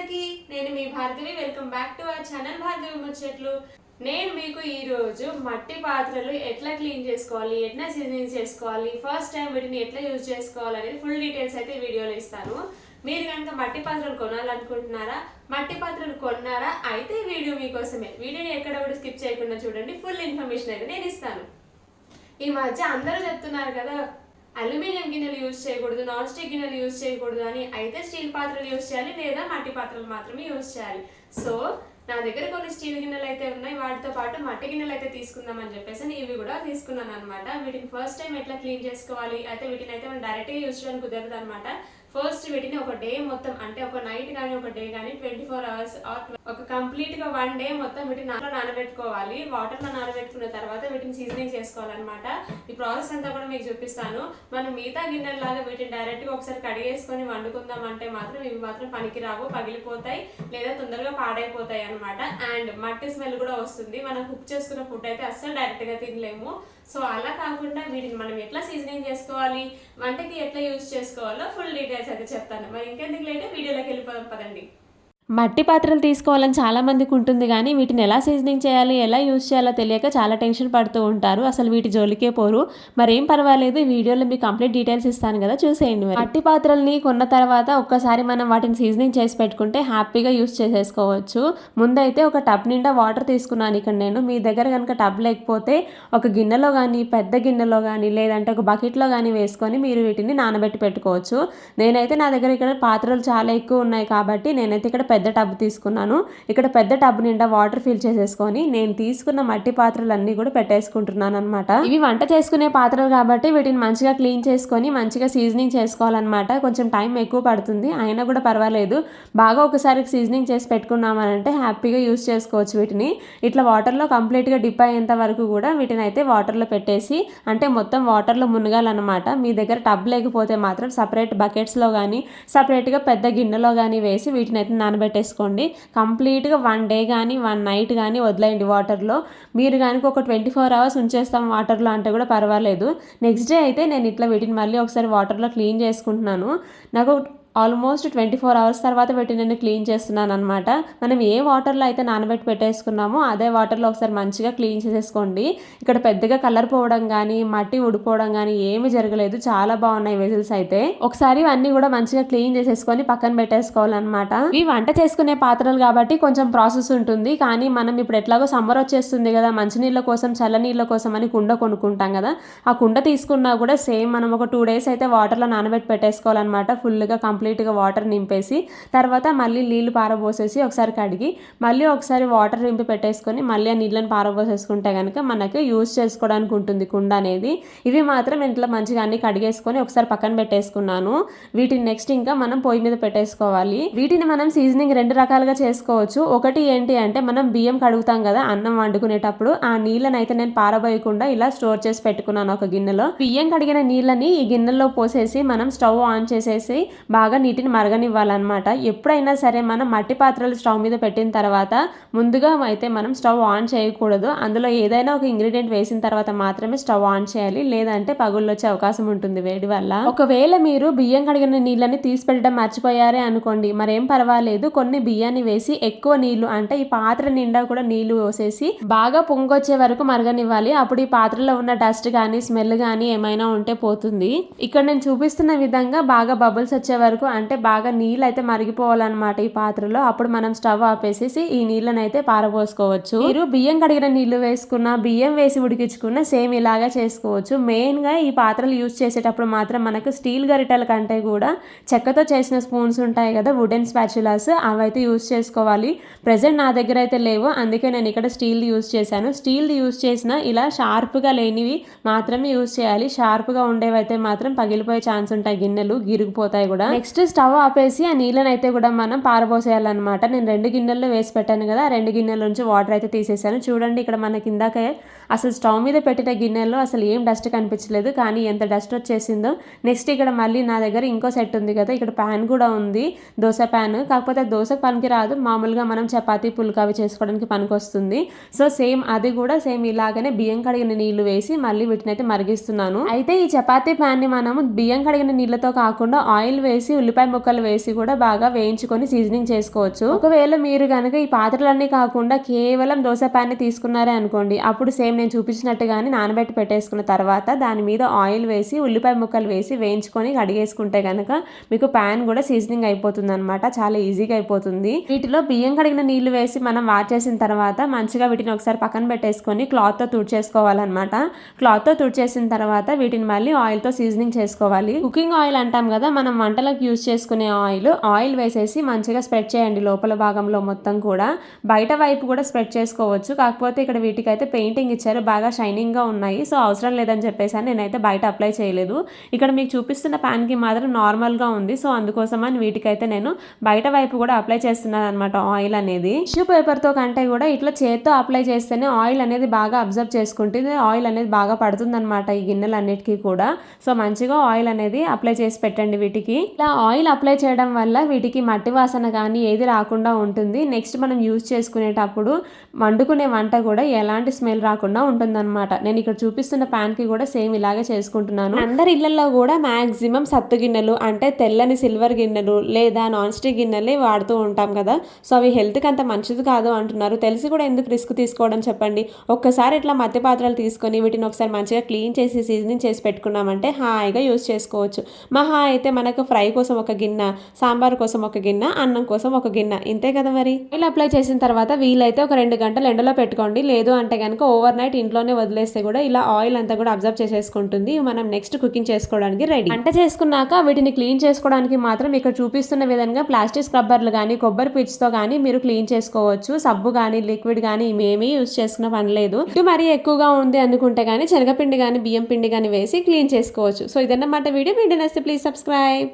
అందరికీ నేను మీ Bhargavi. Welcome back to our channel Bhargavi ముచ్చట్లు. నేను మీకు ఈ రోజు మట్టి పాత్రలు ఎట్లా క్లీన్ చేసుకోవాలి, ఎట్లా సీజనింగ్ చేసుకోవాలి, ఫస్ట్ టైం వీటిని ఎట్లా యూజ్ చేసుకోవాలి అనేది ఫుల్ డీటెయిల్స్ అయితే వీడియోలో ఇస్తాను. మీరు కనుక మట్టి పాత్రలు కొనాలనుకుంటున్నారా, మట్టి పాత్రలు కొన్నారా అయితే వీడియో మీకోసమే. వీడియోని ఎక్కడ కూడా స్కిప్ చేయకుండా చూడండి, ఫుల్ ఇన్ఫర్మేషన్ అయితే నేను ఇస్తాను. ఈ మధ్య అందరూ చెప్తున్నారు కదా అల్యూమినియం గిన్నెలు యూజ్ చేయకూడదు, నాన్ స్టిక్ గిన్నెలు యూజ్ చేయకూడదు అని. అయితే స్టీల్ పాత్రలు యూజ్ చేయాలి లేదా మట్టి పాత్రలు మాత్రమే యూజ్ చేయాలి. సో నా దగ్గర కొన్ని స్టీల్ గిన్నెలు అయితే ఉన్నాయి, వాటితో పాటు మట్టి గిన్నెలు అయితే తీసుకుందామని చెప్పేసి ఇవి కూడా తీసుకున్నాను అనమాట. వీటిని ఫస్ట్ టైం ఎట్లా క్లీన్ చేసుకోవాలి అయితే వీటిని అయితే మనం డైరెక్ట్గా యూజ్ చేయడానికి కుదరదు అనమాట. ఫస్ట్ వీటిని ఒక డే మొత్తం అంటే ఒక నైట్ కానీ ఒక డే కానీ 24 hours ఒక కంప్లీట్ గా 1 day మొత్తం వీటిని నానబెట్టుకోవాలి. వాటర్ లో నానబెట్టుకున్న తర్వాత వీటిని సీజనింగ్ చేసుకోవాలన్నమాట. ఈ ప్రాసెస్ అంతా కూడా మీకు చూపిస్తాను. మనం మిగతా గిన్నెల లాగా వీటిని డైరెక్ట్ గా ఒకసారి కడిగేసుకొని వండుకుందాం అంటే మాత్రం ఇవి మాత్రం పనికిరావు, పగిలిపోతాయి లేదా తొందరగా పాడైపోతాయి అనమాట. అండ్ మట్టి స్మెల్ కూడా వస్తుంది. మనం కుక్ చేసుకున్న ఫుడ్ అయితే అస్సలు డైరెక్ట్ గా తినలేము. సో అలా కాకుండా వీటిని మనం ఎట్లా సీజనింగ్ చేసుకోవాలి, వంటకి ఎట్లా యూజ్ చేసుకోవాలో ఫుల్ డీటెయిల్స్ అయితే చెప్తాను. మరి ఇంకెందుకు లేటే వీడియోలోకి వెళ్ళిపోదాం పదండి. మట్టి పాత్రలు తీసుకోవాలని చాలామందికి ఉంటుంది, కానీ వీటిని ఎలా సీజనింగ్ చేయాలి, ఎలా యూజ్ చేయాలో తెలియక చాలా టెన్షన్ పడుతూ ఉంటారు. అసలు వీటి జోలికే పోరు. మరేం పర్వాలేదు, ఈ వీడియోలో మీకు కంప్లీట్ డీటెయిల్స్ ఇస్తాను కదా, చూసేయండి. మట్టి పాత్రల్ని కొన్న తర్వాత ఒక్కసారి మనం వాటిని సీజనింగ్ చేసి పెట్టుకుంటే హ్యాపీగా యూజ్ చేసేసుకోవచ్చు. ముందైతే ఒక టబ్ నిండా వాటర్ తీసుకున్నాను ఇక్కడ నేను. మీ దగ్గర కనుక టబ్ లేకపోతే ఒక గిన్నెలో కానీ, పెద్ద గిన్నెలో కానీ, లేదంటే ఒక బకెట్లో కానీ వేసుకొని మీరు వీటిని నానబెట్టి పెట్టుకోవచ్చు. నేనైతే నా దగ్గర ఇక్కడ పాత్రలు చాలా ఎక్కువ ఉన్నాయి కాబట్టి నేనైతే ఇక్కడ పెద్ద టబ్ తీసుకున్నాను. ఇక్కడ పెద్ద టబ్ నిండా వాటర్ ఫిల్ చేసేసుకొని నేను తీసుకున్న మట్టి పాత్రలన్నీ కూడా పెట్టేసుకుంటున్నాను అనమాట. ఇవి వంట చేసుకునే పాత్రలు కాబట్టి వీటిని మంచిగా క్లీన్ చేసుకొని మంచిగా సీజనింగ్ చేసుకోవాలన్నమాట. కొంచెం టైం ఎక్కువ పడుతుంది, అయినా కూడా పర్వాలేదు. బాగా ఒకసారి సీజనింగ్ చేసి పెట్టుకున్నామనంటే హ్యాపీగా యూజ్ చేసుకోవచ్చు. వీటిని ఇట్లా వాటర్లో కంప్లీట్గా డిప్ అయ్యేంత వరకు కూడా వీటిని అయితే వాటర్లో పెట్టేసి, అంటే మొత్తం వాటర్లో మునగాలన్నమాట. మీ దగ్గర టబ్ లేకపోతే మాత్రం సపరేట్ బకెట్స్లో కానీ సపరేట్గా పెద్ద గిన్నెలో కానీ వేసి వీటిని అయితే నానబెట్టేసుకోండి. కంప్లీట్గా 1 day కానీ 1 night కానీ వదిలేయండి వాటర్లో. మీరు కనుక ఒక 24 hours ఉంచేస్తాం వాటర్లో అంటే కూడా పర్వాలేదు. నెక్స్ట్ డే అయితే నేను ఇట్లా వీటిని మళ్ళీ ఒకసారి వాటర్లో క్లీన్ చేసుకుంటున్నాను. నాకు ఆల్మోస్ట్ 24 hours తర్వాత వీటిని నేను క్లీన్ చేస్తున్నాను అనమాట. మనం ఏ వాటర్లో అయితే నానబెట్టి పెట్టేసుకున్నామో అదే వాటర్లో ఒకసారి మంచిగా క్లీన్ చేసేసుకోండి. ఇక్కడ పెద్దగా కలర్ పోవడం కానీ మట్టి ఊడిపోవడం కానీ ఏమీ జరగలేదు, చాలా బాగున్నాయి వెజిల్స్ అయితే. ఒకసారి అన్నీ కూడా మంచిగా క్లీన్ చేసేసుకొని పక్కన పెట్టేసుకోవాలన్నమాట. ఇవి వంట చేసుకునే పాత్రలు కాబట్టి కొంచెం ప్రాసెస్ ఉంటుంది, కానీ మనం ఇప్పుడు ఎట్లాగో సమ్మర్ వచ్చేస్తుంది కదా, మంచినీళ్ళ కోసం చల్లనీళ్ళ కోసం అని కుండ కొనుక్కుంటాం కదా, ఆ కుండ తీసుకున్నా కూడా సేమ్ మనం ఒక 2 days అయితే వాటర్లో నానబెట్టి పెట్టేసుకోవాలన్నమాట. ఫుల్గా కంప్లీట్గా వాటర్ నింపేసి తర్వాత మళ్ళీ నీళ్లు పారబోసేసి ఒకసారి కడిగి మళ్ళీ ఒకసారి వాటర్ నింపి పెట్టేసుకొని మళ్ళీ ఆ నీళ్ళని పారబోసేసుకుంటే కనుక మనకి యూజ్ చేసుకోవడానికి ఉంటుంది కుండ అనేది. ఇవి మాత్రం ఇంట్లో మంచిగా అన్ని కడిగేసుకొని ఒకసారి పక్కన పెట్టేసుకున్నాను. వీటిని నెక్స్ట్ ఇంకా మనం పొయ్యి మీద పెట్టేసుకోవాలి. వీటిని మనం సీజనింగ్ 2 రకాలుగా చేసుకోవచ్చు. ఒకటి ఏంటి అంటే మనం బియ్యం కడుగుతాం కదా అన్నం వండుకునేటప్పుడు, ఆ నీళ్ళని అయితే నేను పారబోయకుండా ఇలా స్టోర్ చేసి పెట్టుకున్నాను ఒక గిన్నెలో. బియ్యం కడిగిన నీళ్ళని ఈ గిన్నెలో పోసేసి మనం స్టవ్ ఆన్ చేసేసి బాగా నీటిని మరగనివ్వాలన్నమాట. ఎప్పుడైనా సరే మనం మట్టి పాత్రలు స్టవ్ మీద పెట్టిన తర్వాత ముందుగా అయితే మనం స్టవ్ ఆన్ చేయకూడదు. అందులో ఏదైనా ఒక ఇంగ్రీడియంట్ వేసిన తర్వాత మాత్రమే స్టవ్ ఆన్ చేయాలి, లేదంటే పగుళ్ళు వచ్చే అవకాశం ఉంటుంది వేడి వల్ల. ఒకవేళ మీరు బియ్యం కడిగిన నీళ్ళని తీసి పెట్టడం మర్చిపోయారే అనుకోండి, మరేం పర్వాలేదు. కొన్ని బియ్యాన్ని వేసి ఎక్కువ నీళ్లు అంటే ఈ పాత్ర నిండా కూడా నీళ్లు పోసేసి బాగా పొంగొచ్చే వరకు మరగనివ్వాలి. అప్పుడు ఈ పాత్రలో ఉన్న డస్ట్ కానీ స్మెల్ కానీ ఏమైనా ఉంటే పోతుంది. ఇక్కడ నేను చూపిస్తున్న విధంగా బాగా బబుల్స్ వచ్చే వరకు అంటే బాగా నీళ్ళు అయితే మరిగిపోవాలన్నమాట ఈ పాత్రలో. అప్పుడు మనం స్టవ్ ఆపేసేసి ఈ నీళ్ళని అయితే పారబోసుకోవచ్చు. మీరు బియ్యం కడిగిన నీళ్లు వేసుకున్న, బియ్యం వేసి ఉడికించుకున్న సేమ్ ఇలాగా చేసుకోవచ్చు. మెయిన్ గా ఈ పాత్రలు యూజ్ చేసేటప్పుడు మాత్రం మనకు స్టీల్ గరిటెల కంటే కూడా చెక్కతో చేసిన స్పూన్స్ ఉంటాయి కదా, వుడెన్ స్పాచులాస్, అవైతే యూజ్ చేసుకోవాలి. ప్రెసెంట్ నా దగ్గర అయితే లేవు, అందుకే నేను ఇక్కడ స్టీల్ యూజ్ చేశాను. స్టీల్ యూజ్ చేసిన ఇలా షార్ప్ గా లేనివి మాత్రమే యూజ్ చేయాలి. షార్ప్ గా ఉండేవైతే మాత్రం పగిలిపోయే ఛాన్స్ ఉంటాయి, గిన్నెలు గిరిగిపోతాయి కూడా. నెక్స్ట్ స్టవ్ ఆపేసి ఆ నీళ్ళని అయితే కూడా మనం పారబోసేయాలన్నమాట. నేను 2 గిన్నెల్లో వేసి పెట్టాను కదా, 2 గిన్నెల నుంచి వాటర్ అయితే తీసేసాను. చూడండి ఇక్కడ మనకి ఇందాక అసలు స్టవ్ మీద పెట్టిన గిన్నెల్లో అసలు ఏం డస్ట్ కనిపించలేదు, కానీ ఎంత డస్ట్ వచ్చేసిందో. నెక్స్ట్ ఇక్కడ మళ్ళీ నా దగ్గర ఇంకో సెట్ ఉంది కదా, ఇక్కడ ప్యాన్ కూడా ఉంది, దోశ ప్యాన్. కాకపోతే దోశకు పనికి రాదు, మామూలుగా మనం చపాతీ పుల్కా అవి చేసుకోవడానికి పనికి వస్తుంది. సో సేమ్ అది కూడా సేమ్ ఇలాగనే బియ్యం కడిగిన నీళ్లు వేసి మళ్ళీ వీటిని అయితే మరిగిస్తున్నాను. అయితే ఈ చపాతీ ప్యాన్ ని మనము బియ్యం కడిగిన నీళ్ళతో కాకుండా ఆయిల్ వేసి ఉల్లిపాయ ముక్కలు వేసి కూడా బాగా వేయించుకొని సీజనింగ్ చేసుకోవచ్చు. ఒకవేళ మీరు కనుక ఈ పాత్రలన్నీ కాకుండా కేవలం దోశ ప్యాన్ తీసుకున్నారే అనుకోండి, అప్పుడు సేమ్ నేను చూపించినట్టుగానే నానబెట్టి పెట్టేసుకున్న తర్వాత దాని మీద ఆయిల్ వేసి ఉల్లిపాయ ముక్కలు వేసి వేయించుకొని కడిగేసుకుంటే కనుక మీకు ప్యాన్ కూడా సీజనింగ్ అయిపోతుంది అనమాట. చాలా ఈజీగా అయిపోతుంది. వీటిలో బియ్యం కడిగిన నీళ్లు వేసి మనం వాష్ చేసిన తర్వాత మంచిగా వీటిని ఒకసారి పక్కన పెట్టేసుకొని క్లాత్తో తుడిచేసుకోవాలన్నమాట. క్లాత్తో తుడిచేసిన తర్వాత వీటిని మళ్ళీ ఆయిల్తో సీజనింగ్ చేసుకోవాలి. కుకింగ్ ఆయిల్ అంటాం కదా, మనం వంటలకు యూజ్ చేసుకునే ఆయిల్ వేసేసి మంచిగా స్ప్రెడ్ చేయండి లోపల భాగంలో మొత్తం కూడా. బయట వైపు కూడా స్ప్రెడ్ చేసుకోవచ్చు, కాకపోతే ఇక్కడ వీటికైతే పెయింటింగ్ ఇచ్చారు, బాగా షైనింగ్గా ఉన్నాయి. సో అవసరం లేదని చెప్పేసి నేనైతే బయట అప్లై చేయలేదు. ఇక్కడ మీకు చూపిస్తున్న ప్యాన్కి మాత్రం నార్మల్గా ఉంది. సో అందుకోసమని వీటికైతే నేను బయట వైపు కూడా అప్లై చేస్తున్నాను అనమాట ఆయిల్ అనేది. టిష్యూ పేపర్తో కంటే కూడా ఇట్లా చేత్తో అప్లై చేస్తేనే ఆయిల్ అనేది బాగా అబ్జర్వ్ చేసుకుంటుంది, ఆయిల్ అనేది బాగా పడుతుంది అనమాట ఈ గిన్నెలన్నిటికీ కూడా. సో మంచిగా ఆయిల్ అనేది అప్లై చేసి పెట్టండి వీటికి. ఇలా ఆయిల్ అప్లై చేయడం వల్ల వీటికి మట్టి వాసన కానీ ఏది రాకుండా ఉంటుంది. నెక్స్ట్ మనం యూజ్ చేసుకునేటప్పుడు వండుకునే వంట కూడా ఎలాంటి స్మెల్ రాకుండా ఉంటుందన్నమాట. నేను ఇక్కడ చూపిస్తున్న ప్యాన్ కి కూడా సేమ్ ఇలాగే చేసుకుంటున్నాను. అందరి ఇళ్లలో కూడా మాక్సిమం సత్తు గిన్నెలు అంటే తెల్లని సిల్వర్ గిన్నెలు లేదా నాన్ స్టిక్ గిన్నెలే వాడుతూ ఉంటాం కదా. సో అవి హెల్త్కి అంత మంచిది కాదు అంటున్నారు. తెలిసి కూడా ఎందుకు రిస్క్ తీసుకోవడం చెప్పండి. ఒక్కసారి ఇట్లా మట్టి పాత్రలు తీసుకొని వీటిని ఒకసారి మంచిగా క్లీన్ చేసి సీజనింగ్ చేసి పెట్టుకున్నామంటే హాయిగా యూజ్ చేసుకోవచ్చు. మహా అయితే మనకు ఫ్రై కోసం ఒక గిన్నె, సాంబార్ కోసం ఒక గిన్నె, అన్నం కోసం ఒక గిన్నె, ఇంతే కదా మరి. ఆయిల్ అప్లై చేసిన తర్వాత వీలైతే ఒక 2 గంటలు ఎండలో పెట్టుకోండి. లేదు అంటే కనుక ఓవర్ నైట్ ఇంట్లోనే వదిలేస్తే కూడా ఇలా ఆయిల్ అంతా కూడా అబ్జర్వ్ చేసేసుకుంటుంది. మనం నెక్స్ట్ కుకింగ్ చేసుకోవడానికి రెడీ. వంట చేసుకున్నాక వీటిని క్లీన్ చేసుకోవడానికి మాత్రం ఇక్కడ చూపిస్తున్న విధంగా ప్లాస్టిక్ స్క్రబ్బర్లు కానీ కొబ్బరి పీచుతో కానీ మీరు క్లీన్ చేసుకోవచ్చు. సబ్బు కానీ లిక్విడ్ కానీ మేమీ యూజ్ చేసుకున్న పని లేదు. ఇది మరీ ఎక్కువగా ఉంది అనుకుంటే కానీ శనగపిండి కానీ బియ్యం పిండి కానీ వేసి క్లీన్ చేసుకోవచ్చు. సో ఇదన్నమాట వీడియో నచ్చితే ప్లీజ్ సబ్స్క్రైబ్.